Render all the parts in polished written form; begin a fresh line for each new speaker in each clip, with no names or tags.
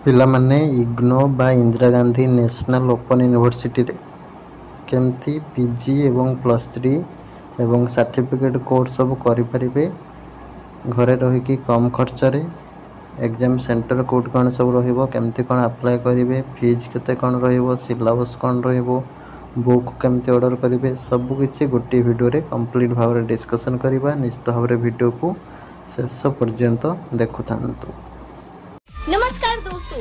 पिला माने इग्नो बा Indira Gandhi national open university रे केमती पीजी एवं प्लस थ्री एवं सर्टिफिकेट कोर्स सब करें घरे रहीकि कम खर्च रे एग्जाम सेंटर कोड कौन सब रमती कौन अप्लाई करेंगे फीज केते कौन सिलेबस कौन बुक केमती ऑर्डर करेंगे सबकि गोटे वीडियो रे कंप्लीट भाव में डिस्कसन करवा निश्चित भाव में वीडियो को शेष पर्यंत देखु था।
नमस्कार दोस्तों,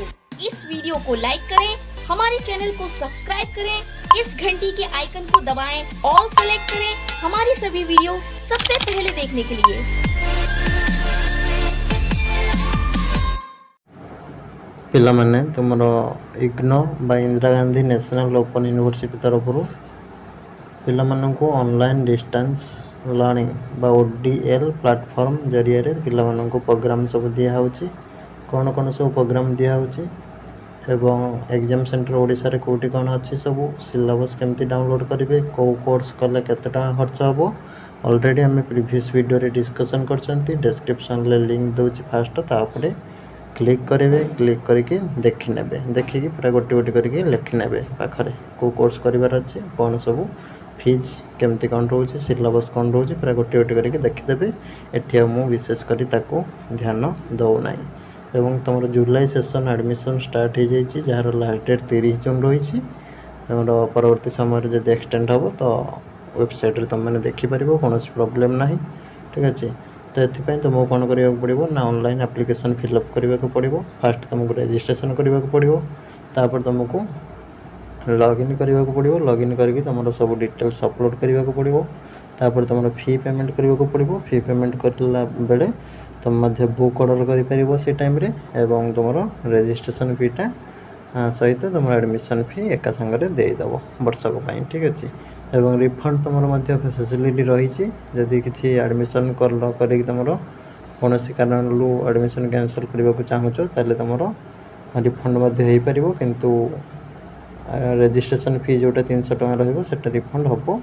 इस वीडियो को लाइक करें, हमारे चैनल को सब्सक्राइब करें, इस घंटी के आइकन को दबाएं, ऑल सेलेक्ट करें हमारी सभी वीडियो सबसे पहले देखने के लिए।
पिला माने तुमरो इग्नो बा Indira Gandhi national open university तरफ पिला मानन को ऑनलाइन डिस्टेंस लर्निंग बा ओडीएल प्लेटफॉर्म जरिया रे पिला मानन को प्रोग्राम सब दिया होची कौन कौन सब प्रोग्राम दिया होची एवं एग्जाम सेंटर ओडिशा रे कोठी कौन अच्छी सब सिलेबस केमती डाउनलोड करेंगे कौ कोर्स कले केते टका खर्च हबो ऑलरेडी आम प्रीवियस वीडियो रे डिस्कशन करछंती डिस्क्रिप्शन ले लिंक दोची फास्ट तापरे क्लिक करेंगे क्लिक करके देखि नेबे देखिकी पूरा गोटे गोटे करके लिखि नेबे पाखरे को कोर्स करिवार अछि कौन सब फीज केमती कौन रोचे सिलेबस कौन रोचे पूरा गोटे गोटे करके देखिदेवे एठी मु विशेष करी ताको ध्यान दउ नाही एवं तुम जुलाई सेशन एडमिशन स्टार्ट हो जाइए जार लास्ट डेट 30 जून रही तुम परवर्ती समय जब एक्सटेंड हम तो वेबसाइट रे तुम मैंने देखिपर कौन प्रोब्लेम ना ठीक अच्छे तो ये तुमको कौन करने पड़ो ना ऑनलाइन एप्लिकेशन फिलअप करने को पड़ो फास्ट तुमको रजिस्ट्रेशन करने को पड़ो तापर तुमको लॉगिन करने को पड़ो लॉगिन करके तुम सब डिटेल्स अपलोड करने को पड़ो तापर तुम फी पेमेंट करने को पड़ो फी पेमेंट करला बेले तुम मध्य बुक ऑर्डर कर से टाइम रे एवं तुम रजिस्ट्रेशन फीटा सहित तुम एडमिशन फी एका संगे देदेव वर्षक ठीक अच्छे एवं रिफंड तुम फैसिलिटी रही जदि किसी एडमिशन कर तुम कौन कारण एडमिशन कैंसल करने को चाहूच ताले तुम रिफंड हो पार किंतु रजिस्ट्रेशन फी जोटा 300 टका रहा रिफंड हम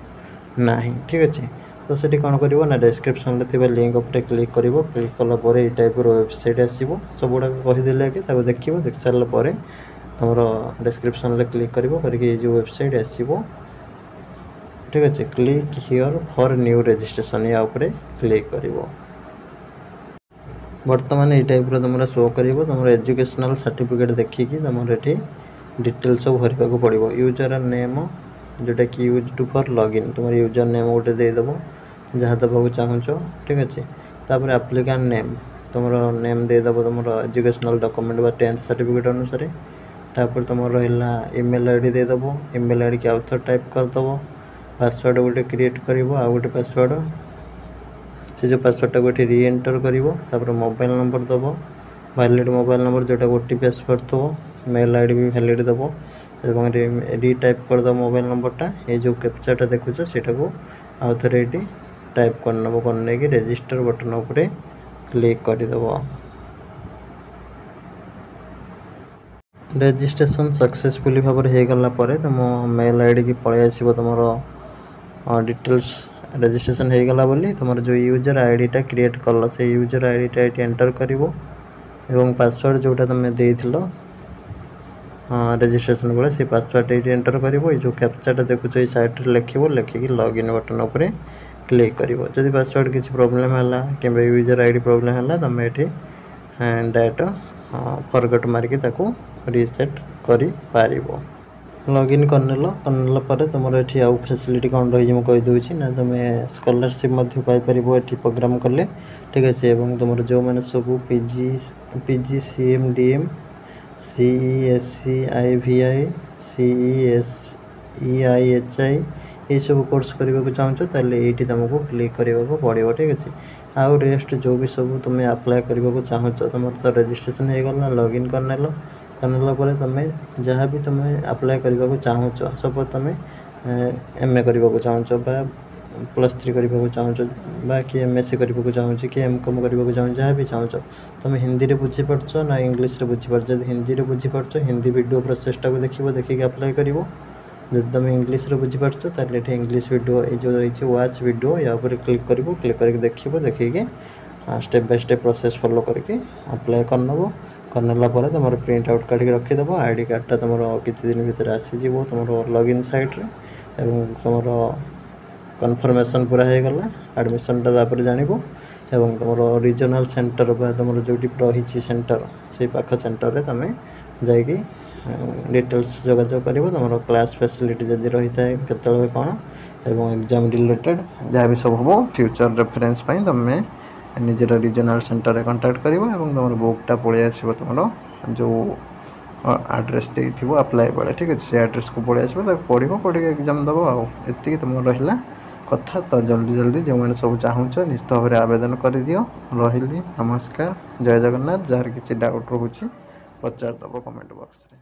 ना ठीक अच्छे तो सेठी कौन कर ना डिस्क्रिप्शन रे लिंक उपर क्लिक कर क्लिक कलापर ये टाइप वेबसाइट आसो सब गुड़ा कहीदेले कि देख देख सारापर तुम डिस्क्रिप्शन रे क्लिक करके जो वेबसाइट आसो ठीक अच्छे click here for new registration या ऊपर क्लिक कर बर्तमान ये टाइप तुम शो कर तुम एजुकेशनल सर्टिफिकेट देखिकी तुम ये डिटेल सब भरवा को पड़ो यूजर नेम जोटा कि यूज टू फॉर लॉगिन तुम यूजर नेम गोटे देदेव जहाँ देवा चाहूच ठीक अच्छे तापर एप्लिकेंट नेम तुम नेम देदेव तुम एजुकेशनल डॉक्यूमेंट बा 10th सर्टिफिकेट अनुसार तापर तुम रहा ईमेल आईडी देदेव ईमेल आईडी के आउ थे टाइप करदेव पासवर्ड गोटे क्रिएट कर गोटे पासवर्ड से जो पासवर्डटा गोटे री एंटर कर मोबाइल नंबर दब वैलिड मोबाइल नंबर जोटा ओटीपी आसपार थो मेल आईडी भी वैलिड दब एवं री टाइप करदे मोबाइल नंबरटा ये जो कैप्चाटा देखुच सेटा को आउ थे ये टाइप करने की रजिस्टर बटन उपरे क्लिक करदेव रजिस्ट्रेशन सक्सेसफुली भाव में हो गला तुम मेल आईडी की पलि आसो तुम डिटेल्स रजिस्ट्रेशन हो गला बोली तुम जो यूजर आईडीटा क्रिएट कल से यूजर आईडीटा ये एंटर कर पासवर्ड जोटा तुम देथिलो रजिस्ट्रेशन बेले से पासवर्ड ये एंटर कर जो कैप्चाटा देखुच ये साइट लिखिकी लॉगिन बटन उपर क्लिक कर जदि पासवर्ड किसी प्रोब्लेम है कि यूजर आईडी प्रोब्लेम है तुम ये डायरेक्ट फॉरगेट मारिकी रिसेट कर लॉगिन करने तुम ये आउ फैसिलिटी कौन रही है कहीदे ना तुम स्कॉलरशिप पाइपर प्रोग्राम कले ठीक अच्छे तुम जो मैंने सब PG CM DM CESC IVI CESEIHI ये सब कोर्स करने को चाहूँ ताले ये तुमको क्लिक करने को पड़ो ठीक अच्छे आउ रेस्ट जो भी सब तुम अप्लाई करने को चाहूँ तुम तो रजिस्ट्रेशन हो गला लॉगिन करने तुम जहाँ भी तुम अप्लाई करने को चाहूँ सपोज तुम MA करने को चाहूँ +3 करने को चाहूँ कि MSc करने को चाहूँ कि MCOM करने को चाहूँ जहाँ भी चाहूँ तुम हिंदी रे बुझीपारच ना इंग्लीश रे बुझीपार हिंदी रे बुझीपारच हिंदी वीडियो प्रोसेसटा को देखिए अप्लाई कर जब तुम इंग्लीश रे बुझीपारच ये इंग्लीश वीडियो ये जो रही वाच वीडियो या क्लिक करके देखिए देखिए step by step process follow करके अप्लाई करनब करनेला तुम प्रिंट आउट काढ़ी रखीदेव। आईडी कार्डटा तुम किसी दिन भितर आसीज तुम लॉगिन साइट्रे एवं तुम कन्फर्मेशन पूरा हो गला एडमिशनटा तापर जानव एवं तुम रिजनल सेंटर तुम जो रही सेंटर से पाख सेंटर रे तुम जाकि डिटेल्स जोगाजोग कर तुम क्लास फैसिलिटी जदि रही है केत कौन एवं एग्जाम रिलेटेड जहाँ भी सब हम फ्यूचर रेफरेंस तुम निजर रिजनल सेंटर रे कांटेक्ट कर तुम बुकटा पलि आस तुम जो आड्रेस देथिबो अप्लाई बेले ठीक अच्छे से आड्रेस को पलि आस पढ़ एग्जाम दब आती तुम रहा कथा। तो जल्दी जल्दी जो मैंने सब चाहूच निश्चित भाव में आवेदन कर दियो। रही नमस्कार, जय जगन्नाथ। जार किसी डाउट रोचे पचार दब कमेंट बॉक्स रे।